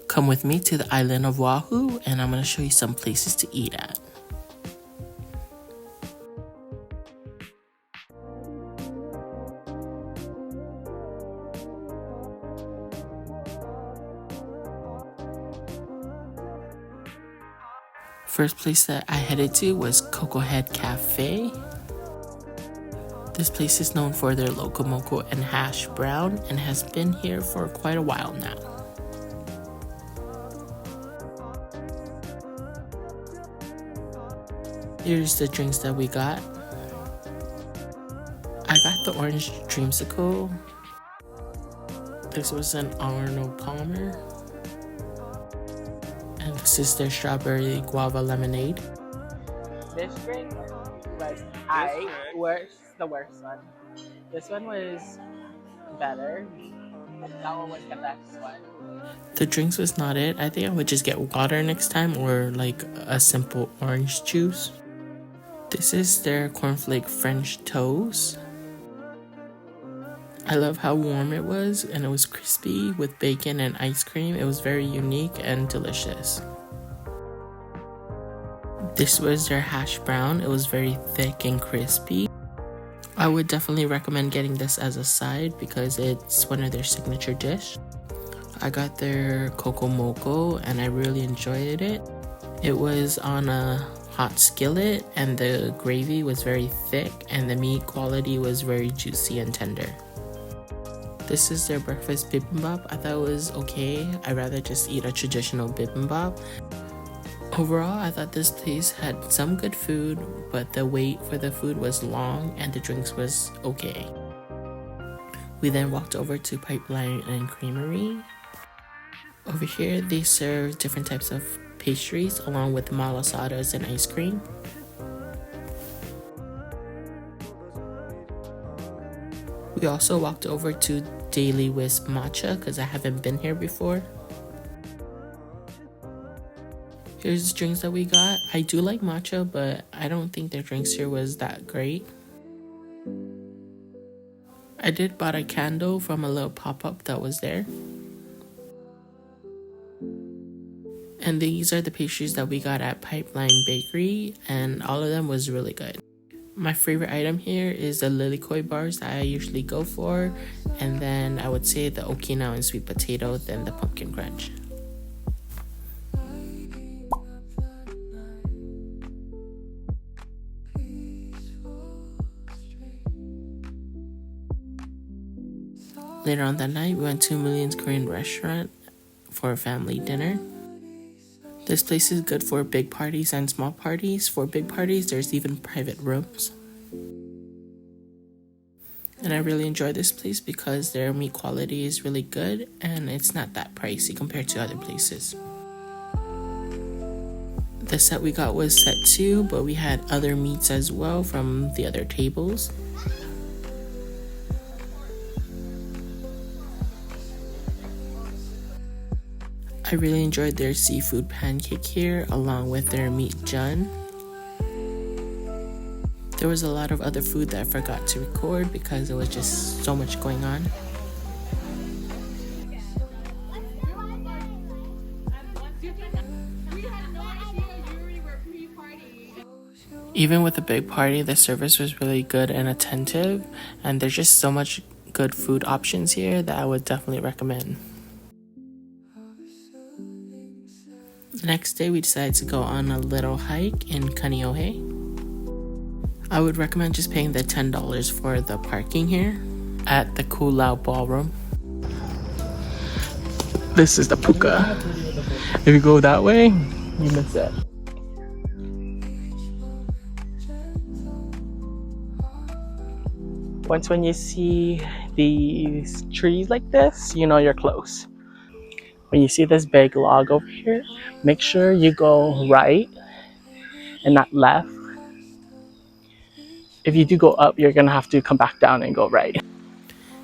Come with me to the island of Oahu and I'm going to show you some places to eat at. First place that I headed to was Coco Cafe. This place is known for their loco moco and hash brown and has been here for quite a while now. Here's the drinks that we got. I got the orange dreamsicle. This was an Arnold Palmer. And this is their strawberry guava lemonade. This drink was the worst one. This one was better. That one was the best one. The drinks was not it. I think I would just get water next time or like a simple orange juice. This is their cornflake French toast. I love how warm it was and it was crispy with bacon and ice cream. It was very unique and delicious. This was their hash brown. It was very thick and crispy. I would definitely recommend getting this as a side because it's one of their signature dish. I got their Coco Moco and I really enjoyed it. It was on a hot skillet and the gravy was very thick and the meat quality was very juicy and tender. This is their breakfast bibimbap. I thought it was okay. I'd rather just eat a traditional bibimbap. Overall, I thought this place had some good food, but the wait for the food was long and the drinks was okay. We then walked over to Pipeline and Creamery. Over here, they serve different types of pastries along with malasadas and ice cream. We also walked over to Daily Whisk Matcha because I haven't been here before. Here's the drinks that we got. I do like matcha, but I don't think their drinks here was that great. I did bought a candle from a little pop-up that was there. And these are the pastries that we got at Pipeline Bakery, and all of them was really good. My favorite item here is the lilikoi bars that I usually go for, and then I would say the Okinawan sweet potato, then the pumpkin crunch. Later on that night, we went to Million's Korean restaurant for a family dinner. This place is good for big parties and small parties. For big parties, there's even private rooms. And I really enjoy this place because their meat quality is really good and it's not that pricey compared to other places. The set we got was set 2, but we had other meats as well from the other tables. I really enjoyed their seafood pancake here along with their meat jun. There was a lot of other food that I forgot to record because there was just so much going on. Even with a big party, the service was really good and attentive, and there's just so much good food options here that I would definitely recommend. The next day, we decided to go on a little hike in Kaneohe. I would recommend just paying the $10 for the parking here at the Kulau Ballroom. This is the puka. If you go that way, you miss it. Once when you see these trees like this, you know you're close. When you see this big log over here, make sure you go right and not left. If you do go up, you're gonna have to come back down and go right.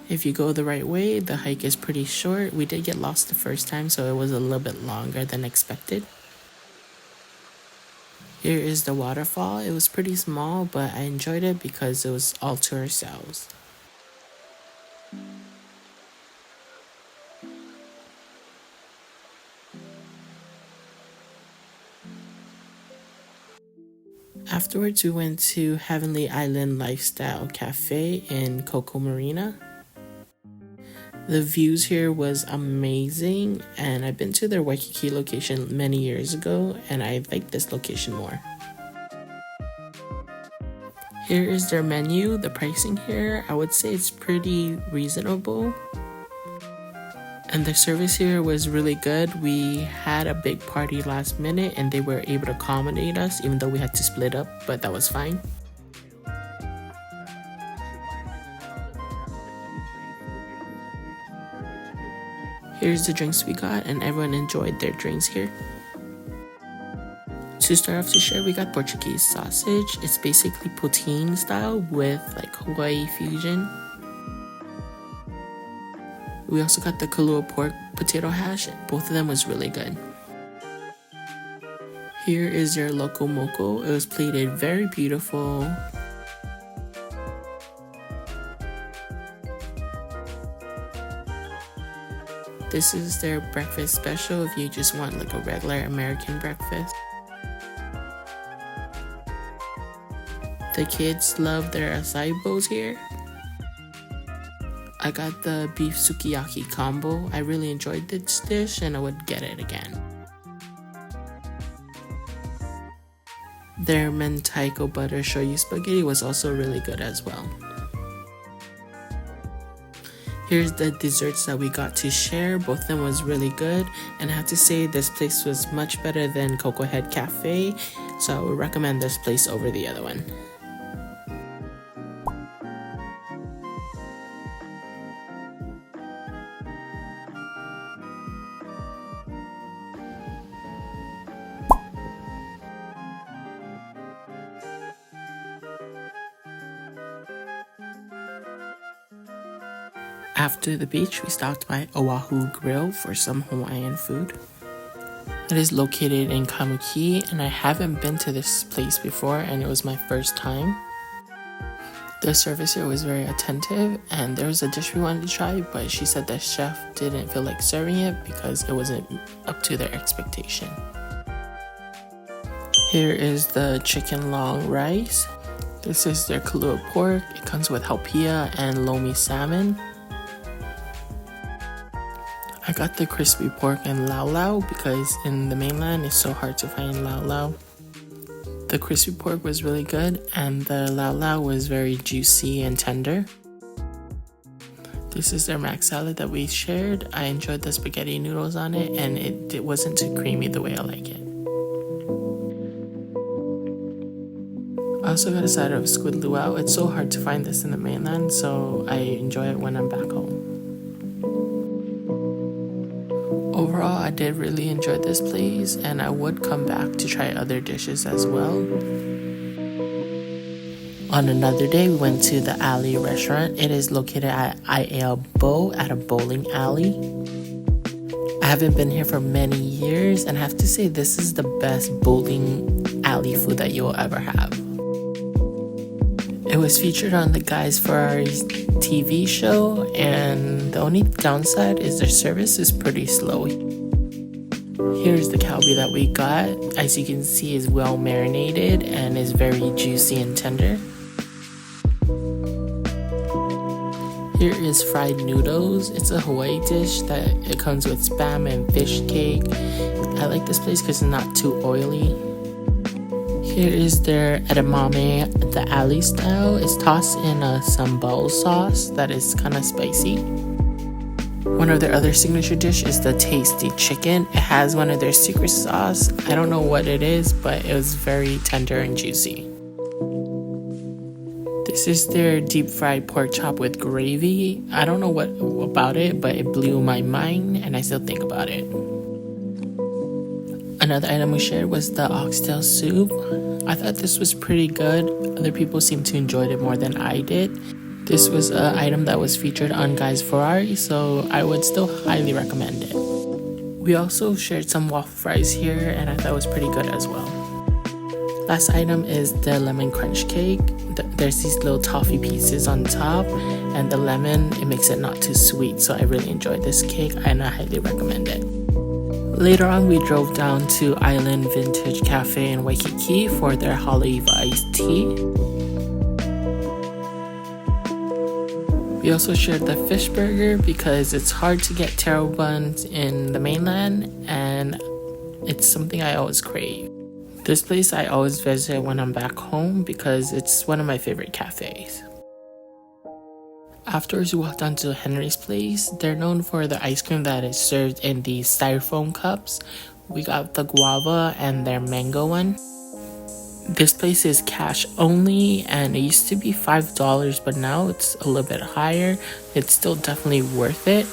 If you go the right way, the hike is pretty short. We did get lost the first time, so it was a little bit longer than expected. Here is the waterfall. It was pretty small, but I enjoyed it because it was all to ourselves. Afterwards, we went to Heavenly Island Lifestyle Cafe in Coco Marina. The views here was amazing, and I've been to their Waikiki location many years ago, and I like this location more. Here is their menu. The pricing here, I would say it's pretty reasonable. And the service here was really good. We had a big party last minute and they were able to accommodate us even though we had to split up, but that was fine. Here's the drinks we got and everyone enjoyed their drinks here. To start off to share, we got Portuguese sausage. It's basically poutine style with like Hawaii fusion. We also got the Kahlua pork potato hash. Both of them was really good. Here is your loco moco. It was plated very beautiful. This is their breakfast special if you just want like a regular American breakfast. The kids love their acai bowls here. I got the beef sukiyaki combo. I really enjoyed this dish and I would get it again. Their mentaiko butter shoyu spaghetti was also really good as well. Here's the desserts that we got to share. Both of them was really good, and I have to say this place was much better than Coco Head Cafe, so I would recommend this place over the other one. After the beach, we stopped by Oahu Grill for some Hawaiian food. It is located in Kamuki, and I haven't been to this place before, and it was my first time. The service here was very attentive, and there was a dish we wanted to try, but she said the chef didn't feel like serving it because it wasn't up to their expectation. Here is the chicken long rice. This is their Kahlua pork. It comes with haupia and lomi salmon. I got the crispy pork and lau lau because in the mainland it's so hard to find lau lau. The crispy pork was really good and the lau lau was very juicy and tender. This is their mac salad that we shared. I enjoyed the spaghetti noodles on it and it wasn't too creamy the way I like it. I also got a side of squid luau. It's so hard to find this in the mainland, so I enjoy it when I'm back home. Overall, I did really enjoy this place and I would come back to try other dishes as well. On another day, we went to the Alii Restaurant. It is located at Aahoo at a bowling alley. I haven't been here for many years and I have to say this is the best bowling alley food that you'll ever have. It was featured on the Guys Ferrari's TV show, and the only downside is their service is pretty slow. Here's the kalbi that we got. As you can see, is well marinated and is very juicy and tender. Here is fried noodles. It's a Hawaii dish that it comes with spam and fish cake. I like this place because it's not too oily. Here is their edamame, the alley style. It's tossed in a sambal sauce that is kind of spicy. One of their other signature dish is the tasty chicken. It has one of their secret sauce. I don't know what it is, but it was very tender and juicy. This is their deep fried pork chop with gravy. I don't know what about it, but it blew my mind and I still think about it. Another item we shared was the oxtail soup. I thought this was pretty good. Other people seemed to enjoy it more than I did. This was an item that was featured on Guys Ferrari, so I would still highly recommend it. We also shared some waffle fries here, and I thought it was pretty good as well. Last item is the lemon crunch cake. There's these little toffee pieces on top, and the lemon, it makes it not too sweet, so I really enjoyed this cake, and I highly recommend it. Later on, we drove down to Island Vintage Cafe in Waikiki for their Haleiwa iced tea. We also shared the fish burger because it's hard to get taro buns in the mainland and it's something I always crave. This place I always visit when I'm back home because it's one of my favorite cafes. Afterwards, we walked on to Henry's place. They're known for the ice cream that is served in these styrofoam cups. We got the guava and their mango one. This place is cash only and it used to be $5, but now it's a little bit higher. It's still definitely worth it.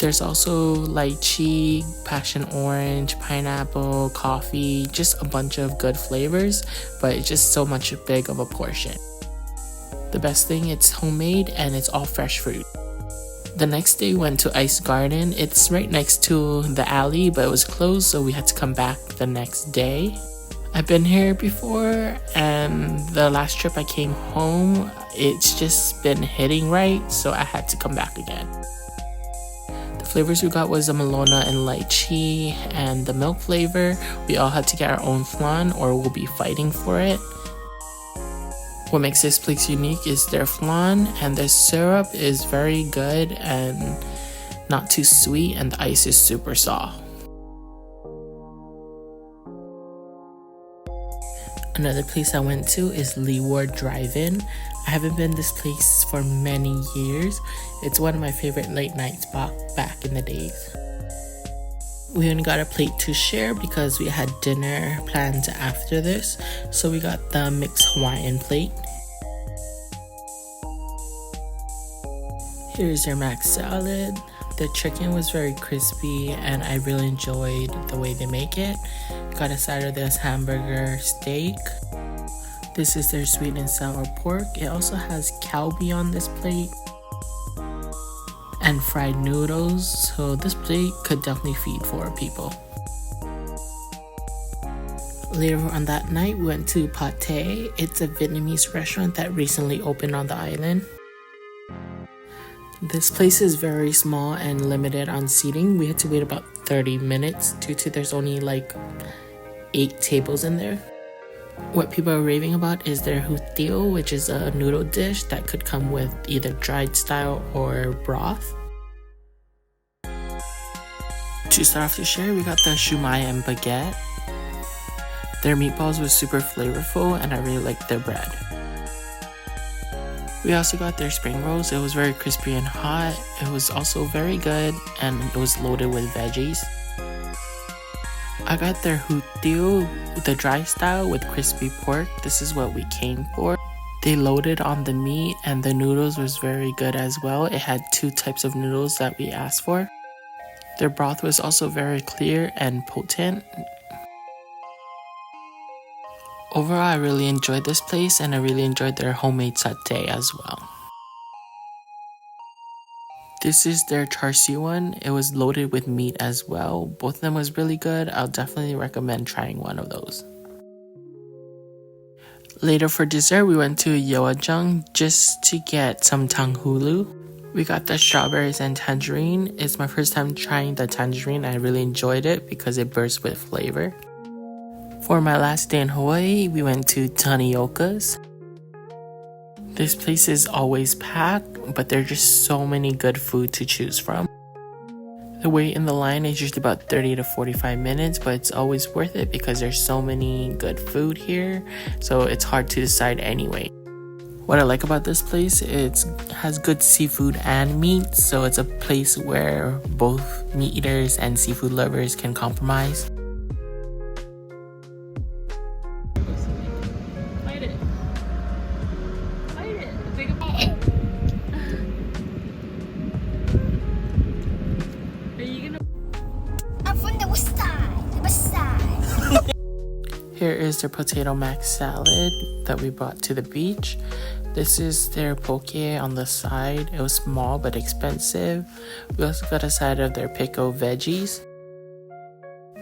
There's also lychee, passion orange, pineapple, coffee, just a bunch of good flavors, but it's just so much big of a portion. The best thing, it's homemade and it's all fresh fruit. The next day we went to Ice Garden. It's right next to the alley, but it was closed, so we had to come back the next day. I've been here before, and the last trip I came home, it's just been hitting right, so I had to come back again. The flavors we got was the Malona and lychee, and the milk flavor. We all had to get our own flan, or we'll be fighting for it. What makes this place unique is their flan, and the syrup is very good and not too sweet, and the ice is super soft. Another place I went to is Leeward DriveIn. I haven't been this place for many years. It's one of my favorite late night spots back in the days. We only got a plate to share because we had dinner planned after this, so we got the mixed Hawaiian plate. Here's their mac salad. The chicken was very crispy and I really enjoyed the way they make it. Got a side of this hamburger steak. This is their sweet and sour pork. It also has kalbi on this plate and fried noodles, so this plate could definitely feed 4 people. Later on that night, we went to Pate. It's a Vietnamese restaurant that recently opened on the island. This place is very small and limited on seating. We had to wait about 30 minutes due to there's only like 8 tables in there. What people are raving about is their hutio, which is a noodle dish that could come with either dried style or broth. To start off the share, we got the shumai and baguette. Their meatballs were super flavorful and I really liked their bread. We also got their spring rolls. It was very crispy and hot. It was also very good and it was loaded with veggies. I got their hutio, the dry style with crispy pork. This is what we came for. They loaded on the meat and the noodles was very good as well. It had 2 types of noodles that we asked for. Their broth was also very clear and potent. Overall, I really enjoyed this place and I really enjoyed their homemade satay as well. This is their char siu one. It was loaded with meat as well. Both of them was really good. I'll definitely recommend trying one of those. Later for dessert, we went to Yoajung just to get some tanghulu. We got the strawberries and tangerine. It's my first time trying the tangerine. I really enjoyed it because it bursts with flavor. For my last day in Hawaii, we went to Tanioka's. This place is always packed, but there's just so many good food to choose from. The wait in the line is usually about 30 to 45 minutes, but it's always worth it because there's so many good food here, so it's hard to decide anyway. What I like about this place, it has good seafood and meat, so it's a place where both meat eaters and seafood lovers can compromise. Here is their potato mac salad that we brought to the beach. This is their poke on the side. It was small but expensive. We also got a side of their pickled veggies.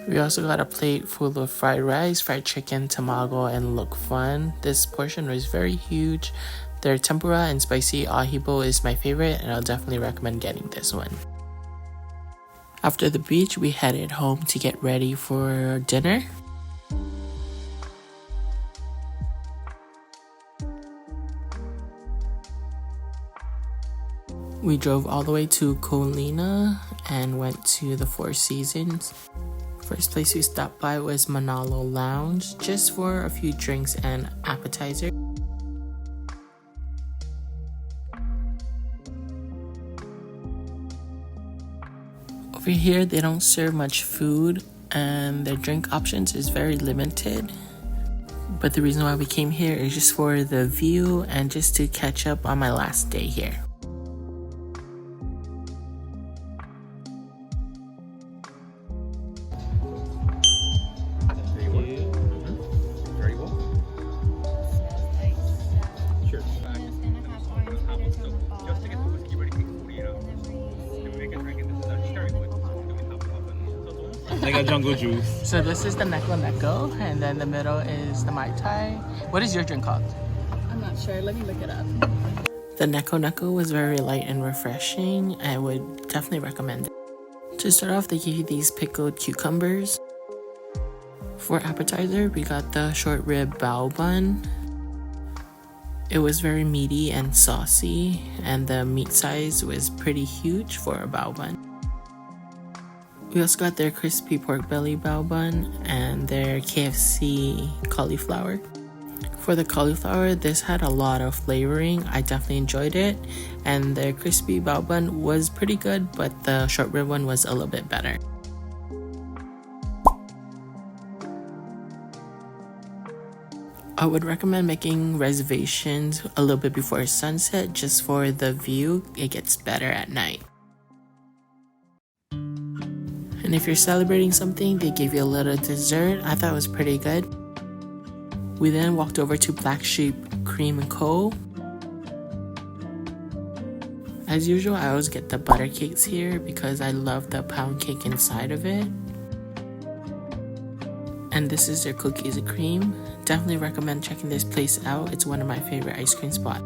We also got a plate full of fried rice, fried chicken, tamago, and look fun. This portion was very huge. Their tempura and spicy ahi bowl is my favorite and I'll definitely recommend getting this one. After the beach, we headed home to get ready for dinner. We drove all the way to Kohala and went to the Four Seasons. First place we stopped by was Manalo Lounge, just for a few drinks and appetizer. Over here, they don't serve much food and their drink options is very limited. But the reason why we came here is just for the view and just to catch up on my last day here. Like a jungle juice. So this is the neko, and then the middle is the mai tai. What is your drink called? I'm not sure. Let me look it up. The neko was very light and refreshing. I would definitely recommend it. To start off, they give you these pickled cucumbers. For appetizer, we got the short rib bao bun. It was very meaty and saucy, and the meat size was pretty huge for a bao bun. We also got their crispy pork belly bao bun and their KFC cauliflower. For the cauliflower, this had a lot of flavoring. I definitely enjoyed it. And their crispy bao bun was pretty good, but the short rib one was a little bit better. I would recommend making reservations a little bit before sunset just for the view. It gets better at night. And if you're celebrating something, they give you a little dessert. I thought it was pretty good. We then walked over to Blackshap Cream and Co. As usual, I always get the butter cakes here because I love the pound cake inside of it. And this is their cookies and cream. Definitely recommend checking this place out. It's one of my favorite ice cream spots.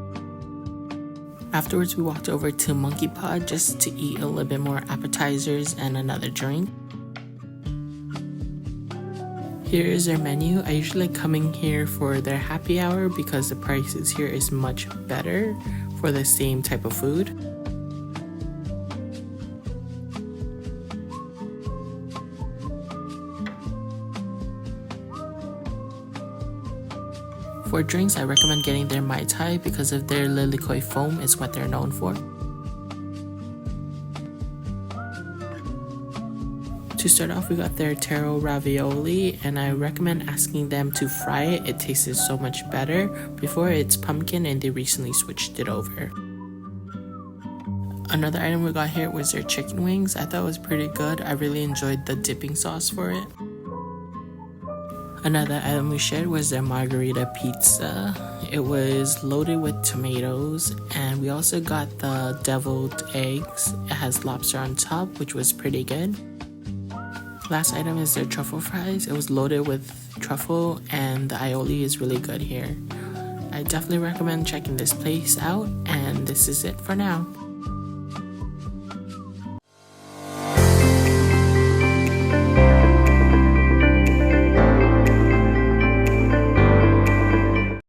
Afterwards, we walked over to Monkey Pod just to eat a little bit more appetizers and another drink. Here is their menu. I usually come in here for their happy hour because the prices here is much better for the same type of food. For drinks, I recommend getting their Mai Tai because of their Likeke foam is what they're known for. To start off, we got their taro ravioli, and I recommend asking them to fry it. It tasted so much better. Before, it's pumpkin and they recently switched it over. Another item we got here was their chicken wings. I thought it was pretty good. I really enjoyed the dipping sauce for it. Another item we shared was their margarita pizza. It was loaded with tomatoes, and we also got the deviled eggs. It has lobster on top, which was pretty good. Last item is their truffle fries. It was loaded with truffle, and the aioli is really good here. I definitely recommend checking this place out, and this is it for now.